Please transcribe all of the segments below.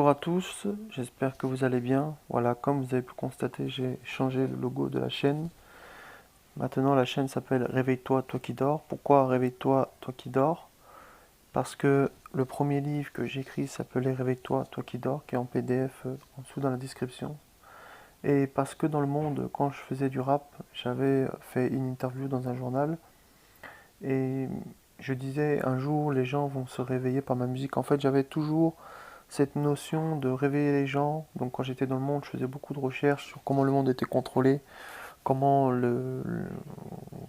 Bonjour à tous, j'espère que vous allez bien. Voilà, comme vous avez pu constater, j'ai changé le logo de la chaîne. Maintenant, la chaîne s'appelle Réveille-toi, toi qui dors. Pourquoi Réveille-toi, toi qui dors? Parce que le premier livre que j'ai écrit s'appelait Réveille-toi, toi qui dors, qui est en PDF en dessous dans la description. Et parce que dans le monde, quand je faisais du rap, j'avais fait une interview dans un journal et je disais un jour les gens vont se réveiller par ma musique. En fait, j'avais toujours cette notion de réveiller les gens. Donc quand j'étais dans le monde, je faisais beaucoup de recherches sur comment le monde était contrôlé, comment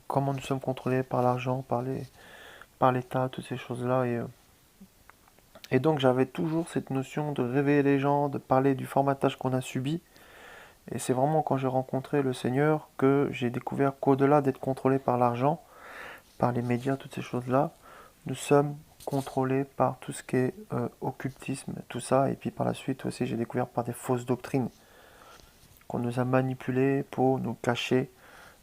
comment nous sommes contrôlés par l'argent, par l'État, toutes ces choses-là. Et donc j'avais toujours cette notion de réveiller les gens, de parler du formatage qu'on a subi. Et c'est vraiment quand j'ai rencontré le Seigneur que j'ai découvert qu'au-delà d'être contrôlé par l'argent, par les médias, toutes ces choses-là, nous sommes contrôlés par tout ce qui est occultisme, tout ça. Et puis par la suite aussi, j'ai découvert par des fausses doctrines qu'on nous a manipulées pour nous cacher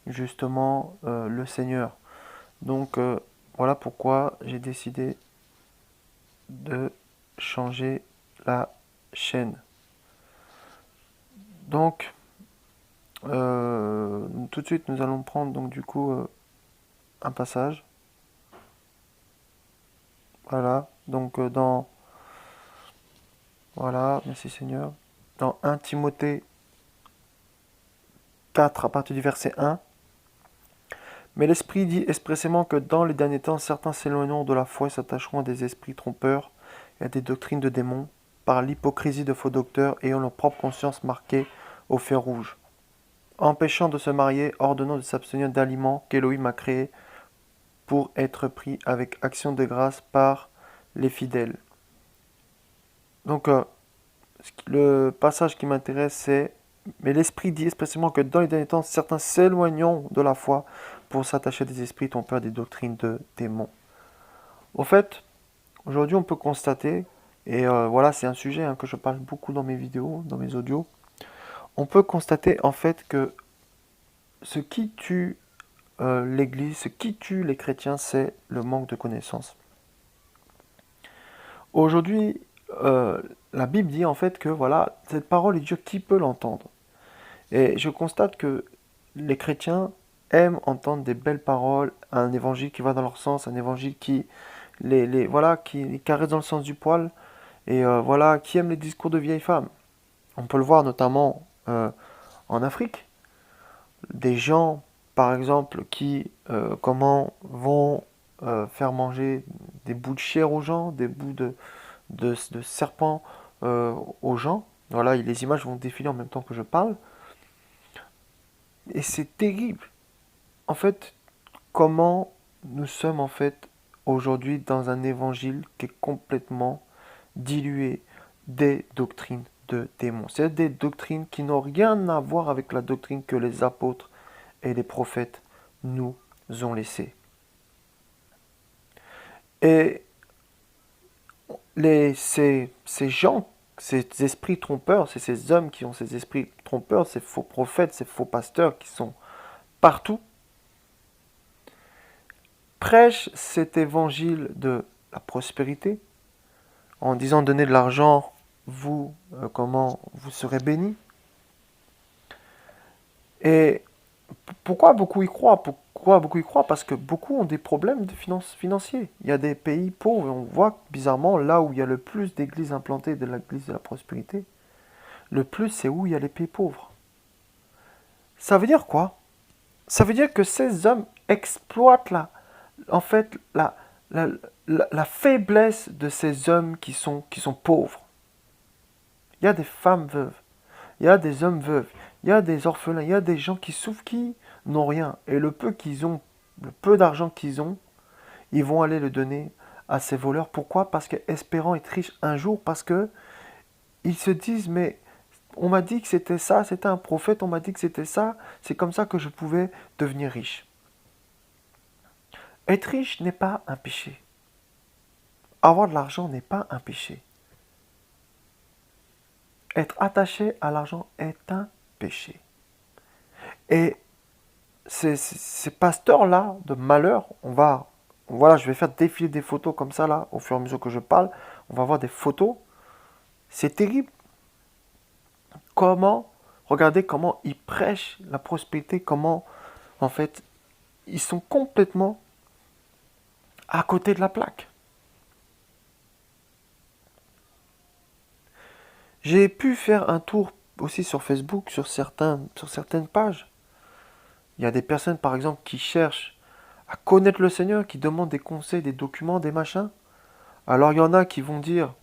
justement le Seigneur. Donc voilà pourquoi j'ai décidé de changer la chaîne. Donc tout de suite, nous allons prendre donc du coup un passage. Voilà, donc voilà, merci Seigneur. Dans 1 Timothée 4 à partir du verset 1. Mais l'Esprit dit expressément que dans les derniers temps, certains s'éloigneront de la foi et s'attacheront à des esprits trompeurs et à des doctrines de démons, par l'hypocrisie de faux docteurs ayant leur propre conscience marquée au fer rouge, empêchant de se marier, ordonnant de s'abstenir d'aliments qu'Élohim a créés pour être pris avec action de grâce par les fidèles. Donc le passage qui m'intéresse, c'est mais l'Esprit dit expressément que dans les derniers temps, certains s'éloigneront de la foi pour s'attacher à des esprits trompeurs, des doctrines de démons. Au fait, aujourd'hui, on peut constater, et voilà, c'est un sujet que je parle beaucoup dans mes vidéos, dans mes audios, on peut constater en fait que ce qui tue l'Église, ce qui tue les chrétiens, c'est le manque de connaissances. Aujourd'hui, la Bible dit en fait que voilà, cette parole est dure, qui peut l'entendre? Et je constate que les chrétiens aiment entendre des belles paroles, un évangile qui va dans leur sens, un évangile qui voilà, qui les caresse dans le sens du poil, et voilà, qui aime les discours de vieilles femmes. On peut le voir notamment en Afrique. Des gens, par exemple, qui comment vont faire manger des bouts de chair aux gens, des bouts de serpents aux gens. Voilà, les images vont défiler en même temps que je parle. Et c'est terrible. En fait, comment nous sommes en fait aujourd'hui dans un évangile qui est complètement dilué des doctrines de démons. C'est des doctrines qui n'ont rien à voir avec la doctrine que les apôtres et les prophètes nous ont laissée. Et ces gens, ces esprits trompeurs, c'est ces hommes qui ont ces esprits trompeurs, ces faux prophètes, ces faux pasteurs qui sont partout, prêchent cet évangile de la prospérité en disant donnez de l'argent, comment vous serez bénis. Et pourquoi beaucoup y croient? Pourquoi beaucoup y croient? Parce que beaucoup ont des problèmes financiers. Il y a des pays pauvres et on voit bizarrement là où il y a le plus d'églises implantées de l'église de la prospérité, le plus c'est où il y a les pays pauvres. Ça veut dire quoi? Ça veut dire que ces hommes exploitent en fait, la faiblesse de ces hommes qui sont pauvres. Il y a des femmes veuves, il y a des hommes veufs, il y a des orphelins, il y a des gens qui souffrent, qui n'ont rien. Et le peu qu'ils ont, le peu d'argent qu'ils ont, ils vont aller le donner à ces voleurs. Pourquoi? Parce qu'espérant être riche un jour, parce que ils se disent, mais on m'a dit que c'était ça, c'était un prophète, on m'a dit que c'était ça, c'est comme ça que je pouvais devenir riche. Être riche n'est pas un péché. Avoir de l'argent n'est pas un péché. Être attaché à l'argent est un péché. Et ces pasteurs-là de malheur, voilà, je vais faire défiler des photos comme ça là, au fur et à mesure que je parle, on va voir des photos. C'est terrible. Regardez comment ils prêchent la prospérité, comment, en fait, ils sont complètement à côté de la plaque. J'ai pu faire un tour aussi sur Facebook, sur certaines pages. Il y a des personnes, par exemple, qui cherchent à connaître le Seigneur, qui demandent des conseils, des documents, des machins. Alors il y en a qui vont dire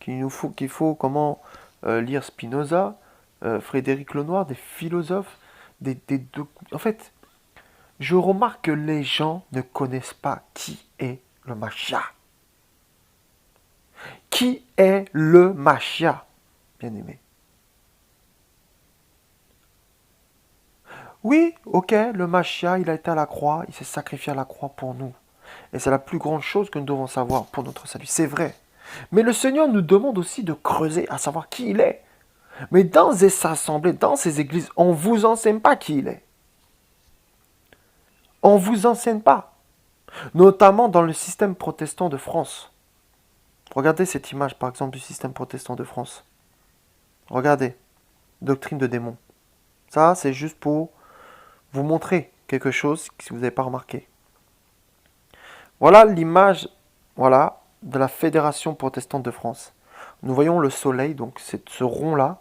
qu'il faut comment lire Spinoza, Frédéric Lenoir, des philosophes, en fait, je remarque que les gens ne connaissent pas qui est le Machia. Qui est le Machia, bien aimé? Oui, ok, le Machia, il a été à la croix, il s'est sacrifié à la croix pour nous. Et c'est la plus grande chose que nous devons savoir pour notre salut. C'est vrai. Mais le Seigneur nous demande aussi de creuser, à savoir qui il est. Mais dans ces assemblées, dans ces églises, on ne vous enseigne pas qui il est. On ne vous enseigne pas. Notamment dans le système protestant de France. Regardez cette image, par exemple, du système protestant de France. Regardez. Doctrine de démon. Ça, c'est juste pour vous montrer quelque chose si vous n'avez pas remarqué. Voilà l'image, voilà, de la Fédération protestante de France. Nous voyons le soleil, donc c'est ce rond-là.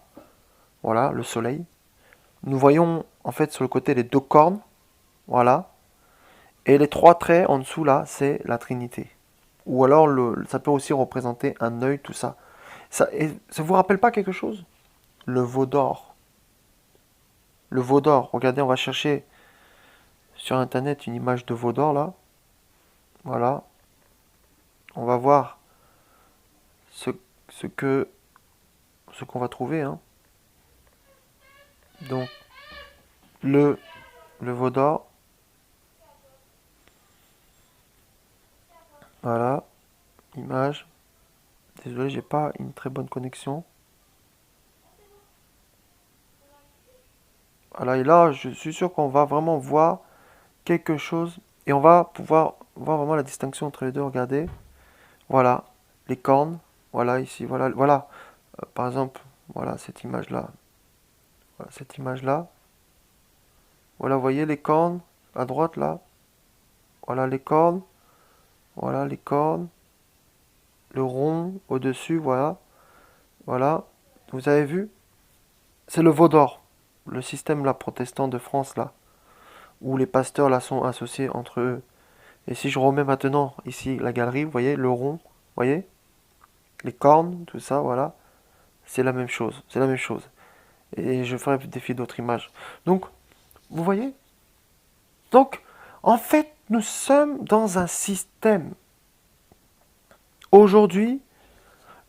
Voilà, le soleil. Nous voyons, en fait, sur le côté, les deux cornes. Voilà. Et les trois traits en dessous, là, c'est la Trinité. Ou alors, ça peut aussi représenter un œil, tout ça. Ça vous rappelle pas quelque chose? Le veau d'or. Le veau d'or. Regardez, on va chercher sur Internet une image de veau d'or, là. Voilà. On va voir ce qu'on va trouver. Hein. Donc, le veau d'or. Voilà. Image. Désolé, j'ai pas une très bonne connexion. Voilà, et là, je suis sûr qu'on va vraiment voir quelque chose. Et on va pouvoir voir vraiment la distinction entre les deux. Regardez. Voilà. Les cornes. Voilà, ici. Voilà. Voilà. Par exemple, voilà cette image-là. Voilà, cette image-là. Voilà, vous voyez les cornes. À droite, là. Voilà les cornes. Voilà les cornes. Le rond au-dessus, voilà. Voilà. Vous avez vu? C'est le veau d'or. Le système là, protestant de France, là. Où les pasteurs là sont associés entre eux. Et si je remets maintenant ici la galerie, vous voyez, le rond, vous voyez, les cornes, tout ça, voilà, c'est la même chose, c'est la même chose. Et je ferai défier d'autres images. Donc, vous voyez? Donc, en fait, nous sommes dans un système. Aujourd'hui,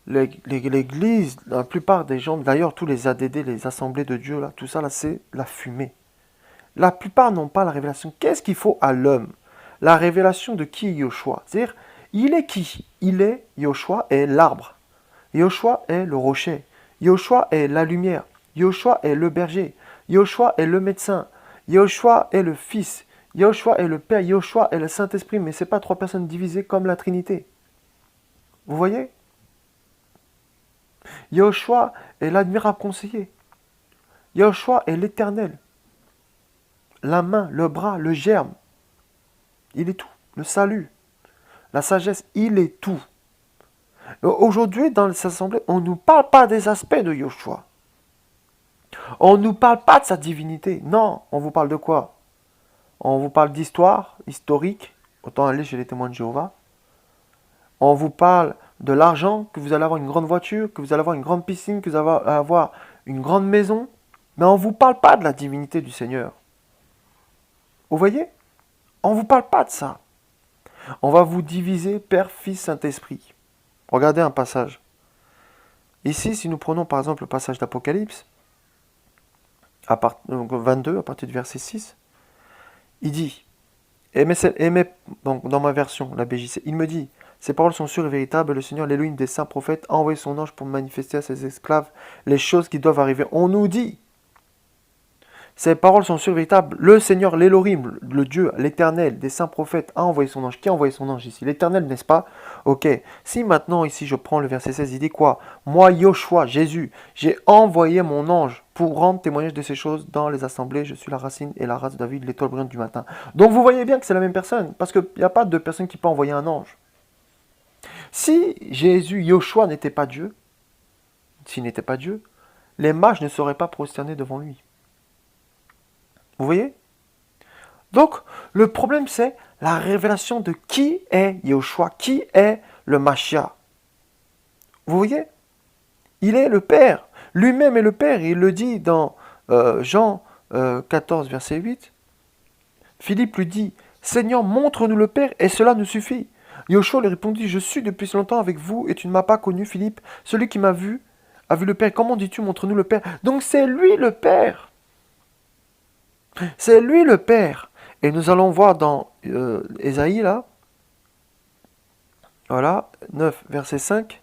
l'église, la plupart des gens, d'ailleurs tous les ADD, les assemblées de Dieu, là, tout ça, là, c'est la fumée. La plupart n'ont pas la révélation. Qu'est-ce qu'il faut à l'homme? La révélation de qui est Yoshua. C'est-à-dire, il est qui? Il est, Yoshua est l'arbre. Yoshua est le rocher. Yoshua est la lumière. Yoshua est le berger. Yoshua est le médecin. Yoshua est le Fils. Yoshua est le Père. Yoshua est le Saint-Esprit. Mais ce n'est pas trois personnes divisées comme la Trinité. Vous voyez? Yoshua est l'admirable conseiller. Yoshua est l'éternel. La main, le bras, le germe. Il est tout. Le salut, la sagesse, il est tout. Aujourd'hui, dans les assemblées, on ne nous parle pas des aspects de Yoshua. On ne nous parle pas de sa divinité. Non, on vous parle de quoi? On vous parle d'histoire, historique. Autant aller chez les témoins de Jéhovah. On vous parle de l'argent, que vous allez avoir une grande voiture, que vous allez avoir une grande piscine, que vous allez avoir une grande maison. Mais on ne vous parle pas de la divinité du Seigneur. Vous voyez? On ne vous parle pas de ça. On va vous diviser Père, Fils, Saint-Esprit. Regardez un passage. Ici, si nous prenons par exemple le passage d'Apocalypse, 22, à partir du verset 6, il dit, donc dans ma version, la BJC, il me dit, ces paroles sont sûres et véritables, le Seigneur, l'Élohim des saints prophètes, a envoyé son ange pour manifester à ses esclaves les choses qui doivent arriver. On nous dit, Ces paroles sont sûres, véritables. Le Seigneur, l'Élohim, le Dieu, l'Éternel, des saints prophètes, a envoyé son ange. Qui a envoyé son ange ici? L'Éternel, n'est-ce pas? Ok. Si maintenant, ici, je prends le verset 16, il dit quoi? Moi, Yoshua, Jésus, j'ai envoyé mon ange pour rendre témoignage de ces choses dans les assemblées. Je suis la racine et la race de David, l'étoile brillante du matin. Donc, vous voyez bien que c'est la même personne, parce qu'il n'y a pas de personne qui peut envoyer un ange. Si Jésus, Yoshua, n'était pas Dieu, s'il n'était pas Dieu, les mages ne seraient pas prosternés devant lui. Vous voyez? Donc, le problème, c'est la révélation de qui est Yahushua, qui est le Mashiach. Vous voyez? Il est le Père. Lui-même est le Père. Il le dit dans Jean 14, verset 8. Philippe lui dit, Seigneur, montre-nous le Père, et cela nous suffit. Yahushua lui répondit, je suis depuis si longtemps avec vous, et tu ne m'as pas connu, Philippe. Celui qui m'a vu a vu le Père. Comment dis-tu, montre-nous le Père? Donc, c'est lui le Père. C'est lui le Père. Et nous allons voir dans Ésaïe, là, voilà, 9, verset 5.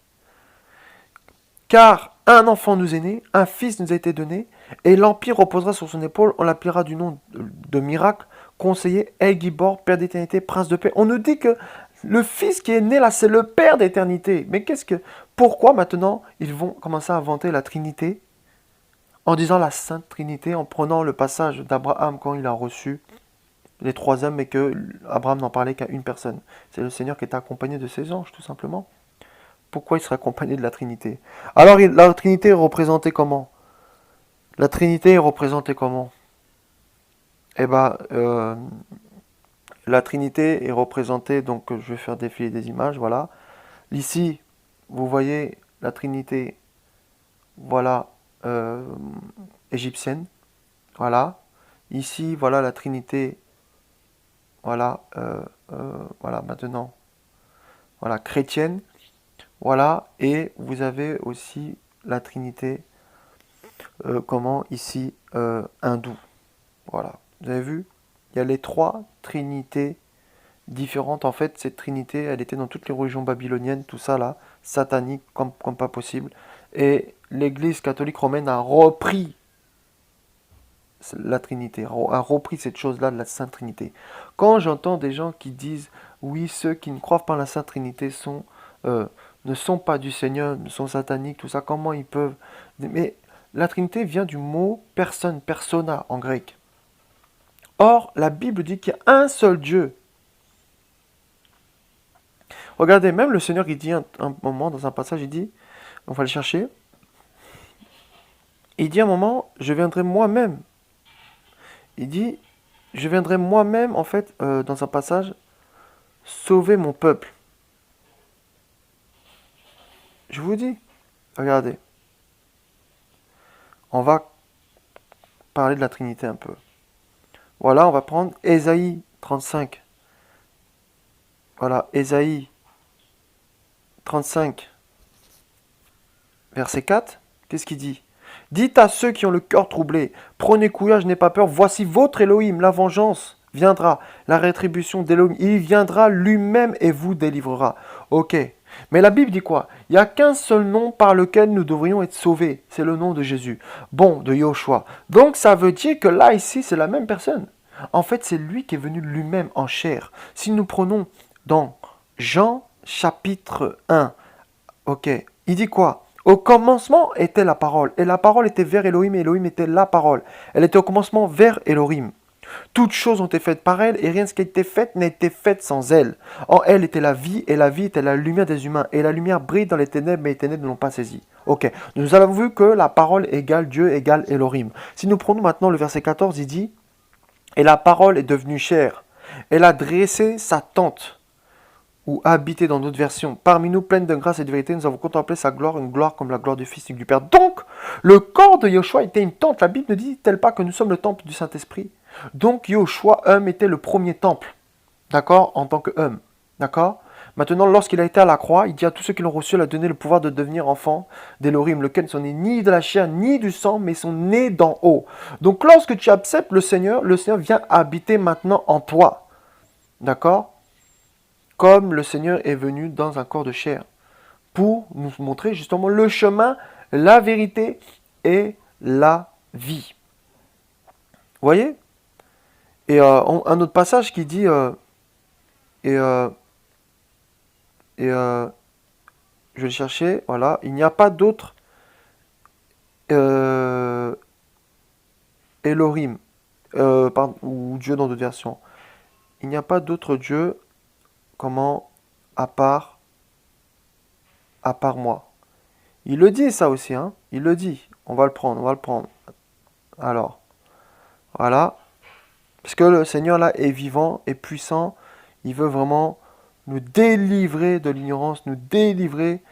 Car un enfant nous est né, un fils nous a été donné, et l'empire reposera sur son épaule, on l'appellera du nom de miracle, conseiller, El Gibor, Père d'éternité, Prince de paix. On nous dit que le fils qui est né là, c'est le Père d'éternité. Mais pourquoi maintenant ils vont commencer à inventer la Trinité en disant la Sainte Trinité, en prenant le passage d'Abraham quand il a reçu les 3 hommes, et que Abraham n'en parlait qu'à une personne. C'est le Seigneur qui était accompagné de ses anges, tout simplement. Pourquoi il serait accompagné de la Trinité? Alors, la Trinité est représentée comment? La Trinité est représentée comment? Eh bien, la Trinité est représentée, donc je vais faire défiler des images, voilà. Ici, vous voyez la Trinité, voilà, égyptienne, voilà. Ici, voilà la Trinité, voilà, voilà maintenant, voilà, chrétienne, voilà, et vous avez aussi la Trinité, comment, ici, hindoue, voilà. Vous avez vu? Il y a les 3 trinités différentes. En fait, cette trinité, elle était dans toutes les religions babyloniennes, tout ça là, satanique comme pas possible. Et l'église catholique romaine a repris la Trinité, a repris cette chose-là de la Sainte Trinité. Quand j'entends des gens qui disent, oui, ceux qui ne croient pas en la Sainte Trinité ne sont pas du Seigneur, sont sataniques, tout ça, comment ils peuvent... Mais la Trinité vient du mot personne, persona en grec. Or, la Bible dit qu'il y a un seul Dieu. Regardez, même le Seigneur, il dit un moment, dans un passage, il dit, on va le chercher, il dit un moment, je viendrai moi-même. Il dit, je viendrai moi-même, en fait, dans un passage, sauver mon peuple. Je vous dis, regardez, on va parler de la Trinité un peu. Voilà, on va prendre Ésaïe 35. Voilà, Ésaïe 35, verset 4. Qu'est-ce qu'il dit? Dites à ceux qui ont le cœur troublé, prenez courage, n'ayez pas peur, voici votre Elohim, la vengeance viendra, la rétribution d'Elohim, il viendra lui-même et vous délivrera. Ok, mais la Bible dit quoi? Il n'y a qu'un seul nom par lequel nous devrions être sauvés, c'est le nom de Jésus, bon, de Yoshua. Donc ça veut dire que là, ici, c'est la même personne. En fait, c'est lui qui est venu lui-même en chair. Si nous prenons dans Jean chapitre 1, ok, il dit quoi? Au commencement était la parole, et la parole était vers Elohim, et Elohim était la parole. Elle était au commencement vers Elohim. Toutes choses ont été faites par elle, et rien de ce qui a été fait n'a été fait sans elle. En elle était la vie, et la vie était la lumière des humains, et la lumière brille dans les ténèbres, mais les ténèbres ne l'ont pas saisie. Ok, nous avons vu que la parole égale Dieu égale Elohim. Si nous prenons maintenant le verset 14, il dit, et la parole est devenue chair, elle a dressé sa tente, ou habité dans d'autres versions. Parmi nous, pleine de grâce et de vérité, nous avons contemplé sa gloire, une gloire comme la gloire du Fils et du Père. Donc, le corps de Yoshua était une tente. La Bible ne dit-elle pas que nous sommes le temple du Saint-Esprit? Donc, Yoshua, homme, était le premier temple. D'accord? En tant qu'homme. D'accord? Maintenant, lorsqu'il a été à la croix, il dit à tous ceux qui l'ont reçu, il a donné le pouvoir de devenir enfants d'Elohim, lequel ne sont nés ni de la chair, ni du sang, mais sont nés d'en haut. Donc, lorsque tu acceptes le Seigneur vient habiter maintenant en toi. D'accord? Comme le Seigneur est venu dans un corps de chair, pour nous montrer justement le chemin, la vérité et la vie. voyez? Et un autre passage qui dit, et, euh, et je vais le chercher, voilà, il n'y a pas d'autre euh, Elohim, ou Dieu dans d'autres versions. Il n'y a pas d'autre Dieu, comment, à part, à part moi. Il le dit ça aussi, hein, il le dit. On va le prendre, on va le prendre. Alors, voilà. Parce que le Seigneur là est vivant, est puissant. Il veut vraiment nous délivrer de l'ignorance, nous délivrer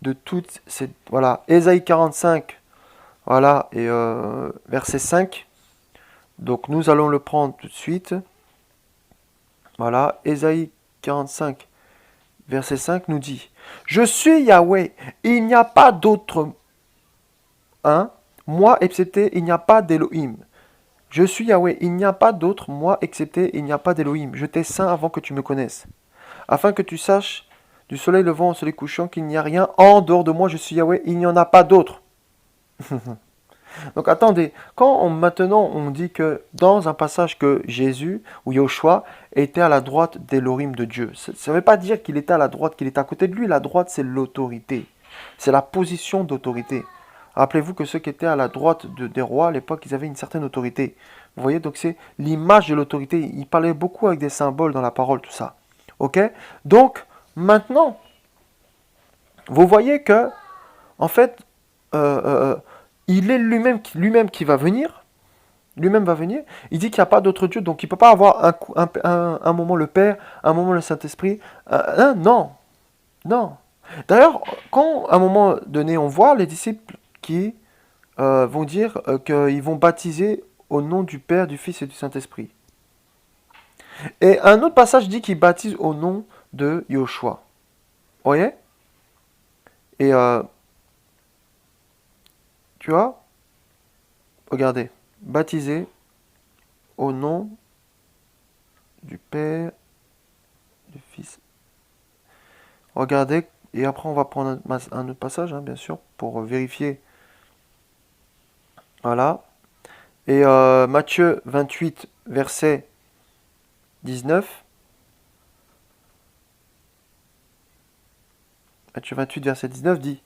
de toutes ces... Voilà, Ésaïe 45, voilà, et verset 5. Donc nous allons le prendre tout de suite. Voilà, Ésaïe 45, verset 5 nous dit, je suis Yahweh, il n'y a pas d'autre, hein, moi excepté, il n'y a pas d'Élohim. Je suis Yahweh, il n'y a pas d'autre, moi excepté, il n'y a pas d'Élohim. Je t'ai saint avant que tu me connaisses. Afin que tu saches, du soleil levant au soleil couchant, qu'il n'y a rien en dehors de moi, je suis Yahweh, il n'y en a pas d'autre. Donc attendez, maintenant on dit que dans un passage que Jésus ou Yoshua était à la droite d'Élohim de Dieu, ça ne veut pas dire qu'il était à la droite, qu'il était à côté de lui. La droite, c'est l'autorité. C'est la position d'autorité. Rappelez-vous que ceux qui étaient à la droite des rois à l'époque, ils avaient une certaine autorité. Vous voyez, donc c'est l'image de l'autorité. Il parlait beaucoup avec des symboles dans la parole, tout ça. Ok? Donc, maintenant, vous voyez que, en fait, il est lui-même qui va venir. Lui-même va venir. Il dit qu'il n'y a pas d'autre Dieu, donc il ne peut pas avoir un moment le Père, un moment le Saint-Esprit. Non, non. D'ailleurs, quand à un moment donné, on voit les disciples qui vont dire qu'ils vont baptiser au nom du Père, du Fils et du Saint-Esprit. Et un autre passage dit qu'ils baptisent au nom de Yoshua. Vous voyez? Et tu vois, regardez, baptisé au nom du Père, du Fils. Regardez, et après on va prendre un autre passage, hein, bien sûr, pour vérifier. Voilà. Et Matthieu 28, verset 19. Matthieu 28, verset 19 dit,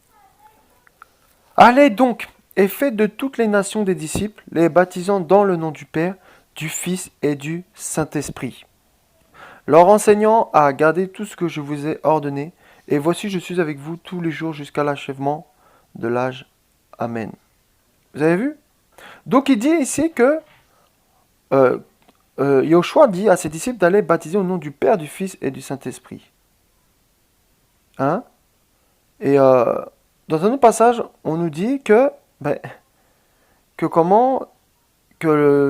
allez donc et faites de toutes les nations des disciples, les baptisant dans le nom du Père, du Fils et du Saint-Esprit, leur enseignant à garder tout ce que je vous ai ordonné, et voici je suis avec vous tous les jours jusqu'à l'achèvement de l'âge. Amen. Vous avez vu? Donc il dit ici que Yoshua dit à ses disciples d'aller baptiser au nom du Père, du Fils et du Saint-Esprit. Hein? Et dans un autre passage, on nous dit que,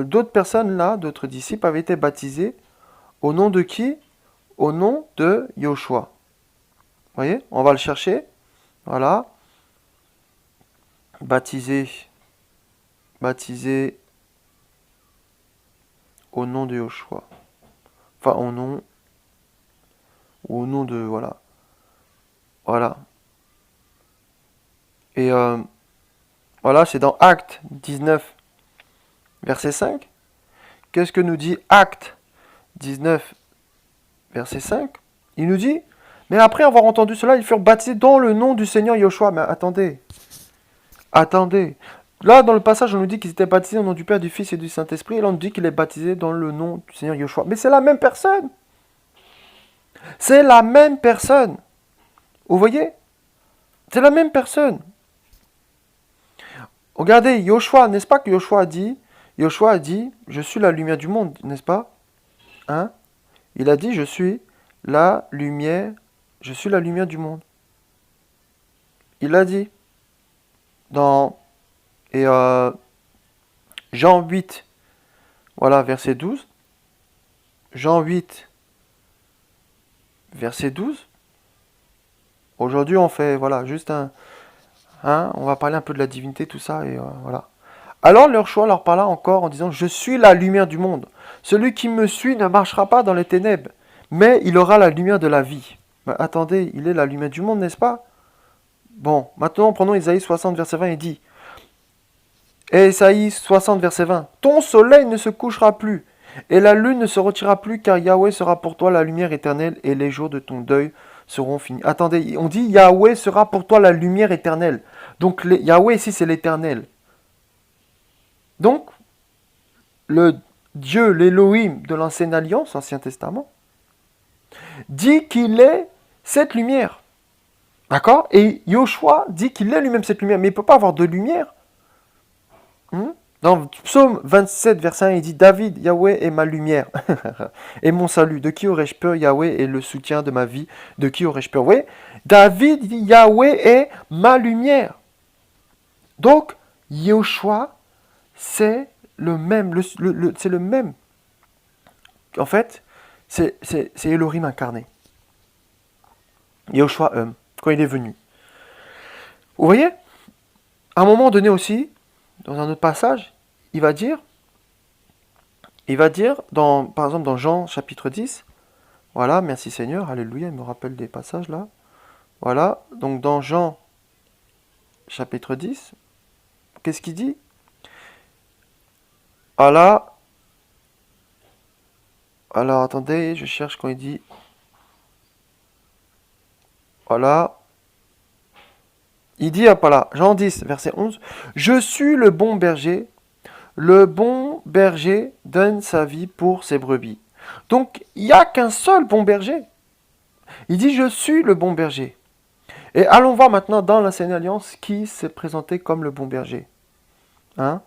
d'autres personnes là, d'autres disciples avaient été baptisés au nom de qui? Au nom de Yoshua. Vous voyez? On va le chercher. Voilà. Baptisé au nom de Yoshua. Enfin, au nom de, voilà. Voilà. Et voilà, c'est dans Actes 19, verset 5. Qu'est-ce que nous dit Actes 19, verset 5? Il nous dit, mais après avoir entendu cela, ils furent baptisés dans le nom du Seigneur Yoshua. Mais attendez. Là, dans le passage, on nous dit qu'ils étaient baptisés au nom du Père, du Fils et du Saint-Esprit. Et là, on nous dit qu'il est baptisé dans le nom du Seigneur Yoshua. Mais c'est la même personne. C'est la même personne. Vous voyez? C'est la même personne. Regardez, Yoshua, n'est-ce pas que Yoshua a dit, je suis la lumière du monde, n'est-ce pas? Hein? Il a dit, je suis la lumière du monde. Il l'a dit. Et Jean 8, voilà, verset 12. Jean 8, verset 12. Aujourd'hui, on fait, voilà, juste on va parler un peu de la divinité, tout ça, et voilà. Alors Yoshua leur parla encore en disant, je suis la lumière du monde. Celui qui me suit ne marchera pas dans les ténèbres, mais il aura la lumière de la vie. Mais attendez, il est la lumière du monde, n'est-ce pas? Bon, maintenant prenons Isaïe 60, verset 20, il dit, Et Ésaïe 60, verset 20. Ton soleil ne se couchera plus, et la lune ne se retirera plus, car Yahweh sera pour toi la lumière éternelle, et les jours de ton deuil seront finis. Attendez, on dit Yahweh sera pour toi la lumière éternelle. Donc Yahweh ici, c'est l'éternel. Donc, le Dieu, l'Élohim de l'Ancienne Alliance, Ancien Testament, dit qu'il est cette lumière. D'accord? Et Yoshua dit qu'il est lui-même cette lumière, mais il ne peut pas avoir de lumière. Dans Psaume 27, verset 1, il dit « David, Yahweh est ma lumière et mon salut. De qui aurais-je peur? Yahweh est le soutien de ma vie. De qui aurais-je peur ?» Oui, David dit « Yahweh est ma lumière. » Donc, Yoshua, c'est le même. C'est le même. En fait, c'est Elohim incarné. Yoshua, quand il est venu. Vous voyez? À un moment donné aussi, dans un autre passage, il va dire, par exemple dans Jean chapitre 10, voilà, merci Seigneur, alléluia, il me rappelle des passages là. Voilà, donc dans Jean chapitre 10, qu'est-ce qu'il dit? Voilà, alors attendez, je cherche quand il dit, voilà, il dit, voilà, Jean 10, verset 11, « Je suis le bon berger donne sa vie pour ses brebis. » Donc, il n'y a qu'un seul bon berger. Il dit, je suis le bon berger. Et allons voir maintenant dans l'Ancienne Alliance qui s'est présenté comme le bon berger. Hein?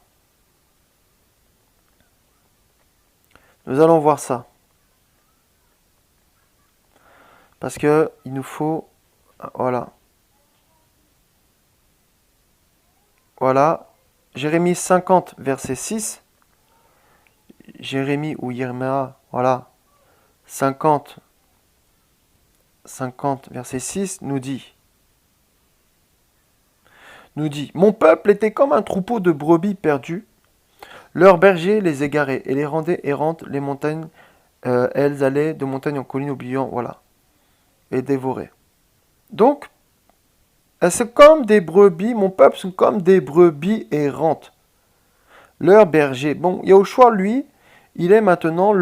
Nous allons voir ça. Parce que il nous faut... Voilà. Voilà. Jérémie 50, verset 6. Jérémie ou Yirmia, voilà. 50, verset 6 nous dit, mon peuple était comme un troupeau de brebis perdues. Leurs bergers les égaraient et les rendaient errantes. Les montagnes, elles allaient de montagne en colline oubliant, voilà, et dévoraient. Donc, c'est comme des brebis, mon peuple sont comme des brebis errantes. Leurs bergers, bon, Yahushua, lui, il est maintenant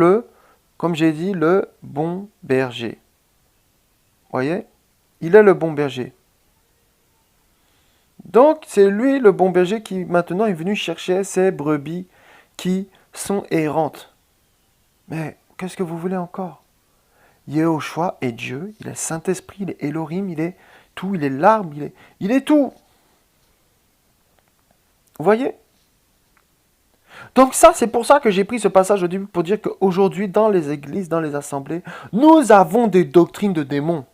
comme j'ai dit, le bon berger. Voyez? Il est le bon berger. Donc, c'est lui, le bon berger, qui maintenant est venu chercher ces brebis qui sont errantes. Mais qu'est-ce que vous voulez encore? Yahushua est Dieu, il est Saint-Esprit, il est Elohim, il est tout, il est l'arbre, il est tout. Vous voyez? Donc ça, c'est pour ça que j'ai pris ce passage au début pour dire qu'aujourd'hui, dans les églises, dans les assemblées, nous avons des doctrines de démons.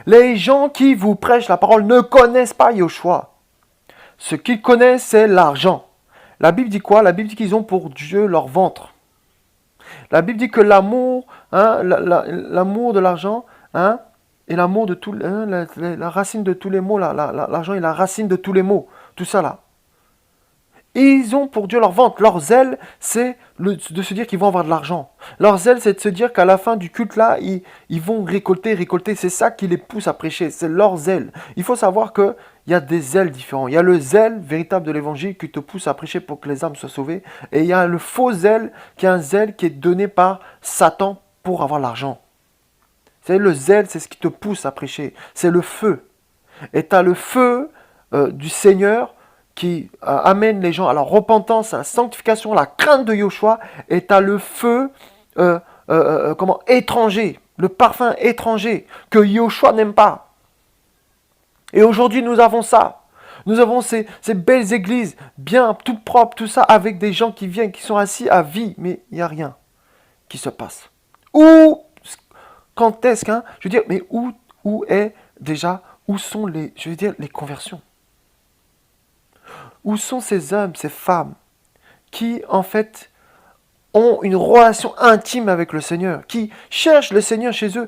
Les gens qui vous prêchent la parole ne connaissent pas Yoshua. Ce qu'ils connaissent, c'est l'argent. La Bible dit quoi? La Bible dit qu'ils ont pour Dieu leur ventre. La Bible dit que l'amour, l'amour de l'argent, et l'amour de tout, la racine de tous les maux, l'argent est la racine de tous les maux. Tout ça là. Ils ont pour Dieu leur ventre. Leur zèle, c'est de se dire qu'ils vont avoir de l'argent. Leur zèle, c'est de se dire qu'à la fin du culte, là, ils vont récolter. C'est ça qui les pousse à prêcher. C'est leur zèle. Il faut savoir qu'il y a des zèles différents. Il y a le zèle véritable de l'évangile qui te pousse à prêcher pour que les âmes soient sauvées. Et il y a le faux zèle, qui est un zèle qui est donné par Satan pour avoir l'argent. C'est le zèle, c'est ce qui te pousse à prêcher. C'est le feu. Et tu as le feu du Seigneur qui amène les gens à la repentance, à la sanctification, à la crainte de Yoshua, et à le feu étranger, le parfum étranger que Yoshua n'aime pas. Et aujourd'hui, nous avons ça. Nous avons ces belles églises, bien, toutes propres, tout ça, avec des gens qui viennent, qui sont assis à vie, mais il n'y a rien qui se passe. Quand est-ce je veux dire, mais où sont les conversions? Où sont ces hommes, ces femmes qui, en fait, ont une relation intime avec le Seigneur, qui cherchent le Seigneur chez eux?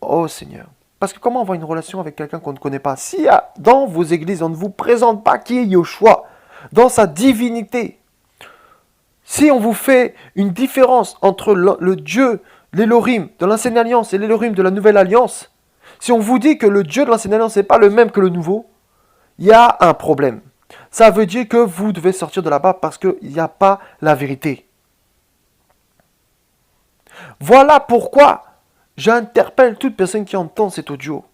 Oh Seigneur. Parce que comment avoir une relation avec quelqu'un qu'on ne connaît pas? Si dans vos églises, on ne vous présente pas qui est Yoshua, dans sa divinité, si on vous fait une différence entre le Dieu, l'Elohim de l'Ancienne Alliance et l'Elohim de la Nouvelle Alliance, si on vous dit que le Dieu de l'Ancienne Alliance n'est pas le même que le Nouveau, il y a un problème. ça veut dire que vous devez sortir de là-bas parce qu'il n'y a pas la vérité. Voilà pourquoi j'interpelle toute personne qui entend cet audio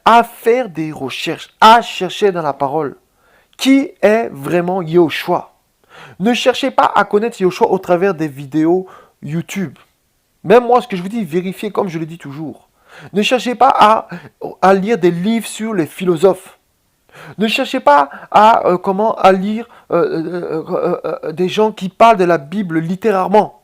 à faire des recherches, à chercher dans la parole qui est vraiment Yahushua. Ne cherchez pas à connaître Yahushua au travers des vidéos YouTube. Même moi, ce que je vous dis, vérifiez comme je le dis toujours. Ne cherchez pas à lire des livres sur les philosophes. Ne cherchez pas à lire des gens qui parlent de la Bible littéralement.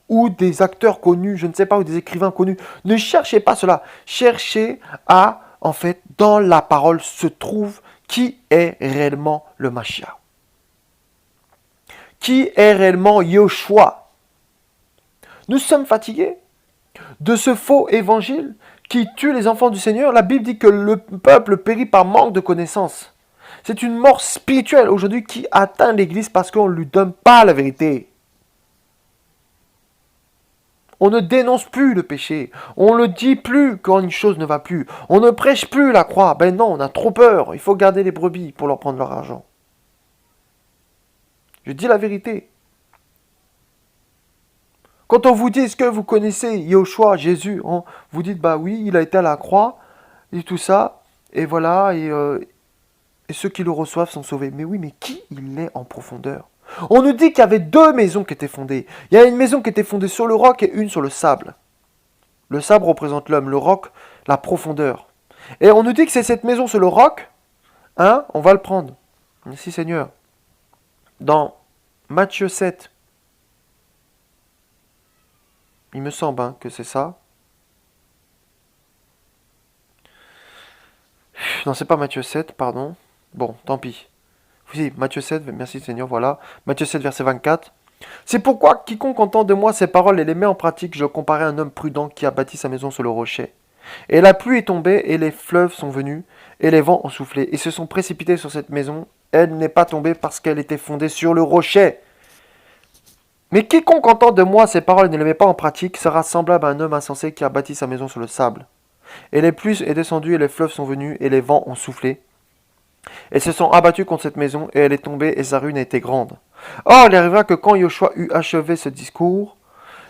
Ou des acteurs connus, je ne sais pas, ou des écrivains connus. Ne cherchez pas cela. Cherchez en fait, dans la parole se trouve qui est réellement le Mashiach. Qui est réellement Yahushua. Nous sommes fatigués de ce faux évangile qui tue les enfants du Seigneur. La Bible dit que le peuple périt par manque de connaissances. C'est une mort spirituelle aujourd'hui qui atteint l'Église parce qu'on ne lui donne pas la vérité. On ne dénonce plus le péché. On ne dit plus quand une chose ne va plus. On ne prêche plus la croix. Ben non, on a trop peur. Il faut garder les brebis pour leur prendre leur argent. Je dis la vérité. Quand on vous dit, est-ce que vous connaissez Yahushua, Jésus, vous dites, bah oui, il a été à la croix, et tout ça, et voilà, et ceux qui le reçoivent sont sauvés. Mais oui, mais qui il est en profondeur? On nous dit qu'il y avait deux maisons qui étaient fondées. Il y a une maison qui était fondée sur le roc et une sur le sable. Le sable représente l'homme, le roc, la profondeur. Et on nous dit que c'est cette maison sur le roc, on va le prendre. Merci Seigneur. Dans Matthieu 7, il me semble que c'est ça. Non, c'est pas Matthieu 7, pardon. Bon, tant pis. Oui, Matthieu 7, merci Seigneur, voilà. Matthieu 7, verset 24. C'est pourquoi quiconque entend de moi ces paroles et les met en pratique, je comparais à un homme prudent qui a bâti sa maison sur le rocher. Et la pluie est tombée, et les fleuves sont venus, et les vents ont soufflé, et se sont précipités sur cette maison. Elle n'est pas tombée parce qu'elle était fondée sur le rocher. Mais quiconque entend de moi ces paroles et ne les met pas en pratique sera semblable à un homme insensé qui a bâti sa maison sur le sable. Et les pluies est descendues, et les fleuves sont venus, et les vents ont soufflé. Et se sont abattus contre cette maison, et elle est tombée, et sa ruine a été grande. Or, il arriva que quand Yahushua eut achevé ce discours,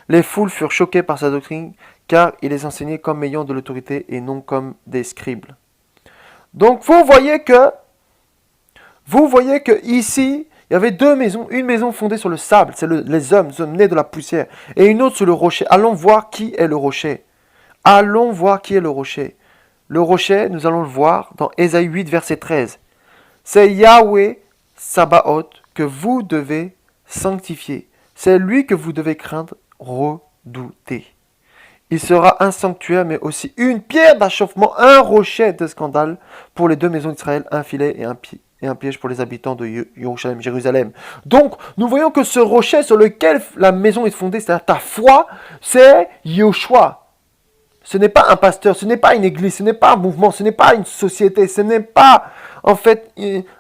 les foules furent choquées par sa doctrine, car il les enseignait comme ayant de l'autorité et non comme des scribes. Donc, vous voyez que ici, il y avait deux maisons, une maison fondée sur le sable, c'est les hommes nés de la poussière, et une autre sur le rocher. Allons voir qui est le rocher. Allons voir qui est le rocher. Le rocher, nous allons le voir dans Ésaïe 8, verset 13. C'est Yahweh Sabaoth que vous devez sanctifier. C'est lui que vous devez craindre, redouter. Il sera un sanctuaire, mais aussi une pierre d'achoppement, un rocher de scandale pour les deux maisons d'Israël, un filet et un piège pour les habitants de Jérusalem. Donc, nous voyons que ce rocher sur lequel la maison est fondée, c'est-à-dire ta foi, c'est Yahushua. Ce n'est pas un pasteur, ce n'est pas une église, ce n'est pas un mouvement, ce n'est pas une société, ce n'est pas en fait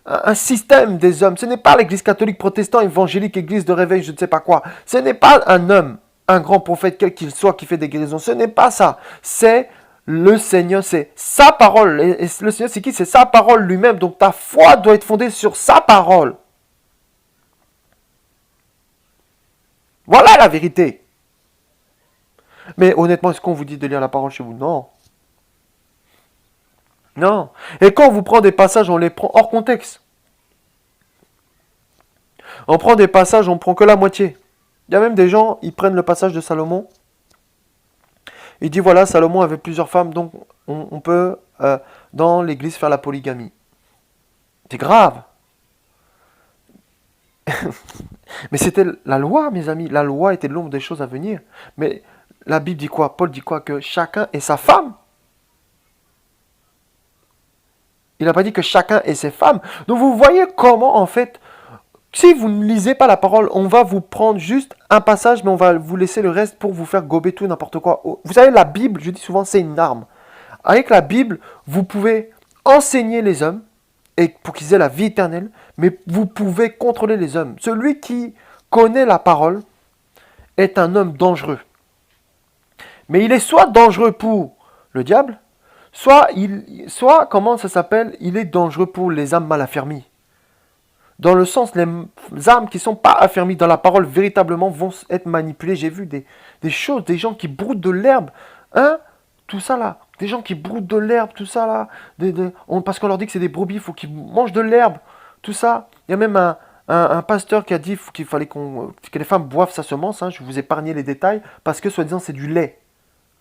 un système des hommes, ce n'est pas l'église catholique, protestant, évangélique, église de réveil, je ne sais pas quoi. Ce n'est pas un homme, un grand prophète, quel qu'il soit, qui fait des guérisons. Ce n'est pas ça. C'est le Seigneur, c'est sa parole. Et le Seigneur, c'est qui? C'est sa parole lui-même. Donc ta foi doit être fondée sur sa parole. Voilà la vérité. Mais honnêtement, est-ce qu'on vous dit de lire la parole chez vous? Non. Non. Et quand on vous prend des passages, on les prend hors contexte. On prend des passages, on prend que la moitié. Il y a même des gens, ils prennent le passage de Salomon. Il dit voilà, Salomon avait plusieurs femmes, donc on peut, dans l'église, faire la polygamie. C'est grave. Mais c'était la loi, mes amis. La loi était l'ombre des choses à venir. Mais la Bible dit quoi? Paul dit quoi? Que chacun est sa femme. Il n'a pas dit que chacun est ses femmes. Donc vous voyez comment, en fait, si vous ne lisez pas la parole, on va vous prendre juste un passage, mais on va vous laisser le reste pour vous faire gober tout n'importe quoi. Vous savez, la Bible, je dis souvent, c'est une arme. Avec la Bible, vous pouvez enseigner les hommes et pour qu'ils aient la vie éternelle, mais vous pouvez contrôler les hommes. Celui qui connaît la parole est un homme dangereux. Mais il est soit dangereux pour le diable, soit comment ça s'appelle, il est dangereux pour les âmes mal affermies. Dans le sens, les âmes qui ne sont pas affermies dans la parole véritablement vont être manipulées. J'ai vu des choses, des gens qui broutent de l'herbe. Hein? Tout ça là. Des gens qui broutent de l'herbe, tout ça là. Parce qu'on leur dit que c'est des brebis, il faut qu'ils mangent de l'herbe. Tout ça. Il y a même un pasteur qui a dit qu'il fallait que les femmes boivent sa semence. Hein. Je vous ai épargné les détails. Parce que soi-disant c'est du lait.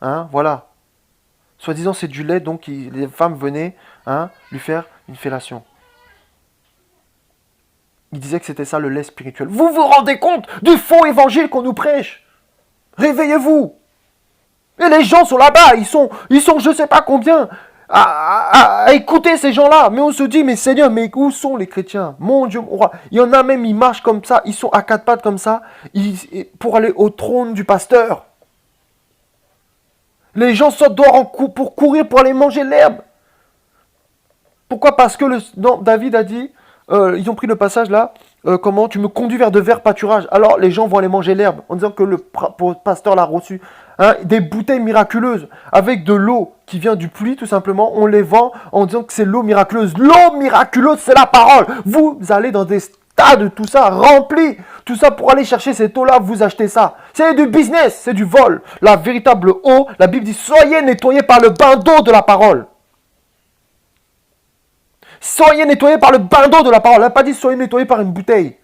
Hein? Voilà. Soi-disant c'est du lait, donc les femmes venaient lui faire une fellation. Il disait que c'était ça le lait spirituel. Vous vous rendez compte du faux évangile qu'on nous prêche? Réveillez-vous! Et les gens sont là-bas, ils sont je ne sais pas combien, à écouter ces gens-là. Mais on se dit, mais Seigneur, mais où sont les chrétiens? Mon Dieu, mon roi. Il y en a même, ils marchent comme ça, ils sont à quatre pattes comme ça, pour aller au trône du pasteur. Les gens sortent dehors pour courir, pour aller manger l'herbe. Pourquoi? Parce que David a dit, ils ont pris le passage là, comment tu me conduis vers de verts pâturages. Alors les gens vont aller manger l'herbe en disant que le pasteur l'a reçu. Hein, des bouteilles miraculeuses avec de l'eau qui vient du puits tout simplement. On les vend en disant que c'est l'eau miraculeuse. L'eau miraculeuse, c'est la parole. Vous allez dans des stades, tout ça rempli. Tout ça pour aller chercher cette eau-là, vous achetez ça. C'est du business, c'est du vol. La véritable eau, la Bible dit, soyez nettoyés par le bain d'eau de la parole. Soyez nettoyés par le bain d'eau de la parole. Elle n'a pas dit soyez nettoyés par une bouteille.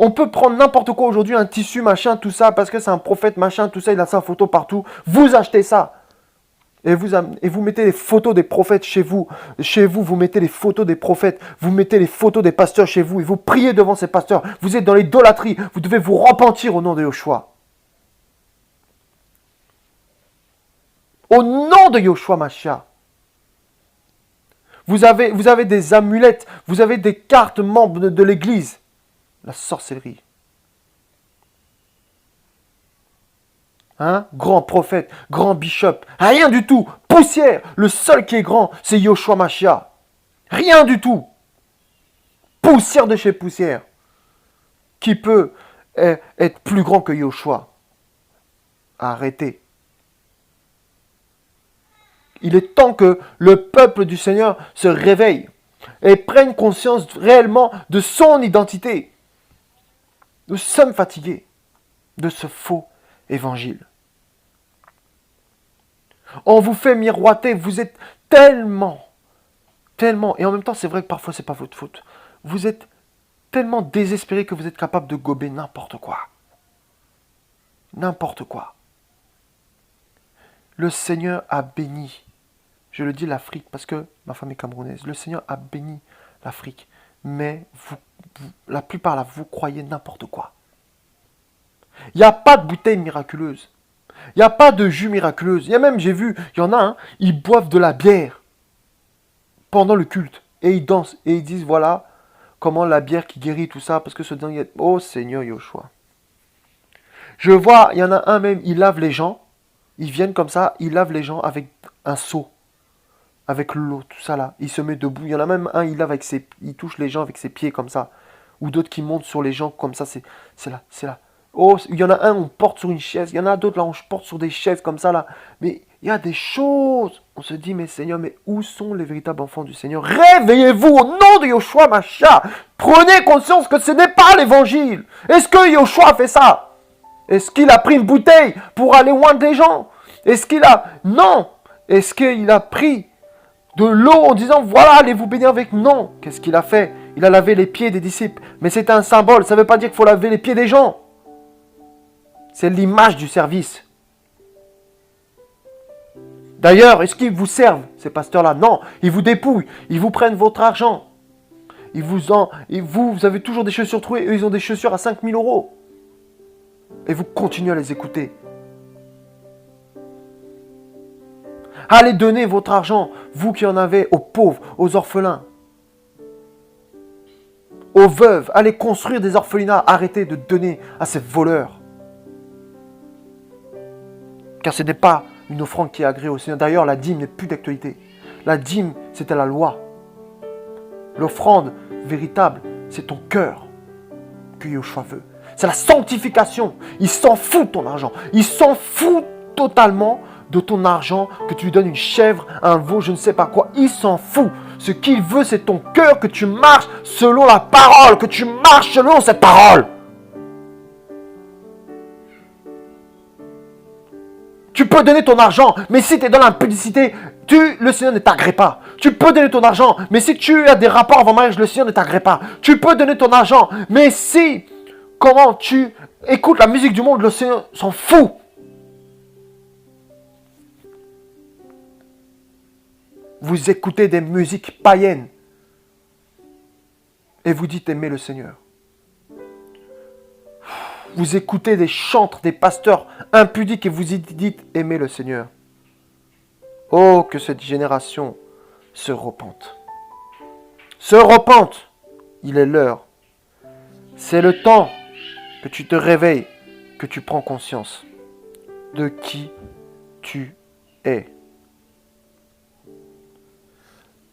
On peut prendre n'importe quoi aujourd'hui, un tissu, machin, tout ça, parce que c'est un prophète, machin, tout ça, il a sa photo partout. Vous achetez ça. Et vous mettez les photos des prophètes chez vous. Chez vous, vous mettez les photos des prophètes. Vous mettez les photos des pasteurs chez vous. Et vous priez devant ces pasteurs. Vous êtes dans l'idolâtrie. Vous devez vous repentir au nom de Yoshua. Au nom de Yoshua Mashiach. Vous avez des amulettes. Vous avez des cartes membres de l'église. La sorcellerie. Hein? Grand prophète, grand bishop, rien du tout. Poussière. Le seul qui est grand, c'est Yoshua Mashiach. Rien du tout. Poussière de chez poussière. Qui peut être plus grand que Yoshua? Arrêtez. Il est temps que le peuple du Seigneur se réveille et prenne conscience réellement de son identité. Nous sommes fatigués de ce faux évangile. On vous fait miroiter, vous êtes tellement, et en même temps c'est vrai que parfois c'est pas votre faute, vous êtes tellement désespéré que vous êtes capable de gober n'importe quoi. N'importe quoi. Le Seigneur a béni, je le dis l'Afrique parce que ma femme est camerounaise, le Seigneur a béni l'Afrique, mais la plupart là, vous croyez n'importe quoi. Il n'y a pas de bouteille miraculeuse. Il n'y a pas de jus miraculeuse. Il y a même, j'ai vu, il y en a, ils boivent de la bière pendant le culte. Et ils dansent. Et ils disent, voilà, comment la bière qui guérit tout ça. Parce que ce dingue, oh Seigneur Yoshua. Je vois, il y en a un même, il lave les gens. Ils viennent comme ça, ils lavent les gens avec un seau. Avec l'eau, tout ça là. Il se met debout. Il y en a même un, il touche les gens avec ses pieds comme ça. Ou d'autres qui montent sur les gens comme ça. C'est là, c'est là. Oh, il y en a un, on porte sur une chaise. Il y en a d'autres, là, on porte sur des chaises comme ça, là. Mais il y a des choses. On se dit, mais Seigneur, mais où sont les véritables enfants du Seigneur? Réveillez-vous au nom de Yoshua Mashiach. Prenez conscience que ce n'est pas l'évangile. Est-ce que Yoshua a fait ça? Est-ce qu'il a pris une bouteille pour aller oindre les gens? Est-ce qu'il a... Non. Est-ce qu'il a pris de l'eau en disant, voilà, allez vous baigner avec? Non. Qu'est-ce qu'il a fait? Il a lavé les pieds des disciples. Mais c'est un symbole. Ça ne veut pas dire qu'il faut laver les pieds des gens. C'est l'image du service. D'ailleurs, est-ce qu'ils vous servent, ces pasteurs-là? Non, ils vous dépouillent, ils vous prennent votre argent. Vous avez toujours des chaussures trouées, eux ils ont des chaussures à 5 000 €. Et vous continuez à les écouter. Allez donner votre argent, vous qui en avez, aux pauvres, aux orphelins, aux veuves. Allez construire des orphelinats, arrêtez de donner à ces voleurs. Car ce n'est pas une offrande qui est agréée au Seigneur. D'ailleurs, la dîme n'est plus d'actualité. La dîme, c'était la loi. L'offrande véritable, c'est ton cœur que Yoshua veut. C'est la sanctification. Il s'en fout de ton argent. Il s'en fout totalement de ton argent, que tu lui donnes une chèvre, un veau, je ne sais pas quoi. Il s'en fout. Ce qu'il veut, c'est ton cœur, que tu marches selon la parole, que tu marches selon cette parole. Tu peux donner ton argent, mais si tu es dans l'impudicité, le Seigneur ne t'agrée pas. Tu peux donner ton argent, mais si tu as des rapports avant mariage, le Seigneur ne t'agrée pas. Tu peux donner ton argent, mais si, comment tu écoutes la musique du monde, le Seigneur s'en fout. Vous écoutez des musiques païennes et vous dites aimer le Seigneur. Vous écoutez des chantres, des pasteurs impudiques et vous dites aimer le Seigneur. Oh, que cette génération se repente. Se repente. Il est l'heure. C'est le temps que tu te réveilles, que tu prends conscience de qui tu es.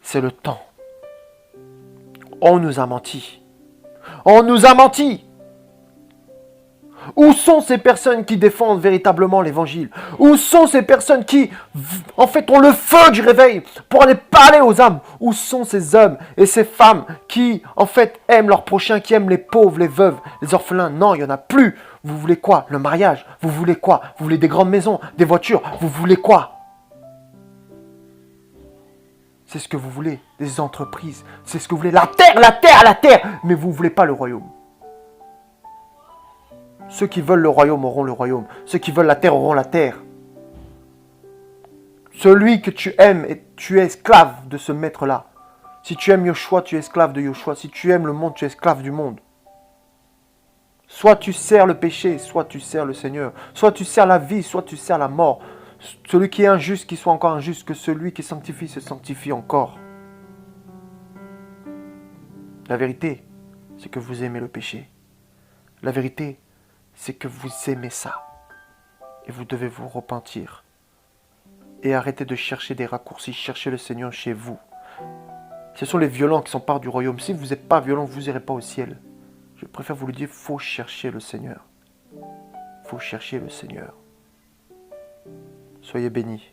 C'est le temps. On nous a menti. On nous a menti. Où sont ces personnes qui défendent véritablement l'évangile? Où sont ces personnes qui, en fait, ont le feu du réveil pour aller parler aux âmes? Où sont ces hommes et ces femmes qui, en fait, aiment leurs prochains, qui aiment les pauvres, les veuves, les orphelins? Non, il n'y en a plus. Vous voulez quoi? Le mariage? Vous voulez quoi? Vous voulez des grandes maisons, des voitures? Vous voulez quoi? C'est ce que vous voulez, des entreprises. C'est ce que vous voulez, la terre, la terre, la terre. Mais vous ne voulez pas le royaume. Ceux qui veulent le royaume auront le royaume. Ceux qui veulent la terre auront la terre. Celui que tu aimes, et tu es esclave de ce maître-là. Si tu aimes Yoshua, tu es esclave de Yoshua. Si tu aimes le monde, tu es esclave du monde. Soit tu sers le péché, soit tu sers le Seigneur. Soit tu sers la vie, soit tu sers la mort. Celui qui est injuste, qu'il soit encore injuste, que celui qui sanctifie se sanctifie encore. La vérité, c'est que vous aimez le péché. La vérité, c'est que vous aimez ça. Et vous devez vous repentir. Et arrêter de chercher des raccourcis. Cherchez le Seigneur chez vous. Ce sont les violents qui sont part du royaume. Si vous n'êtes pas violent, vous n'irez pas au ciel. Je préfère vous le dire, il faut chercher le Seigneur. Il faut chercher le Seigneur. Soyez bénis.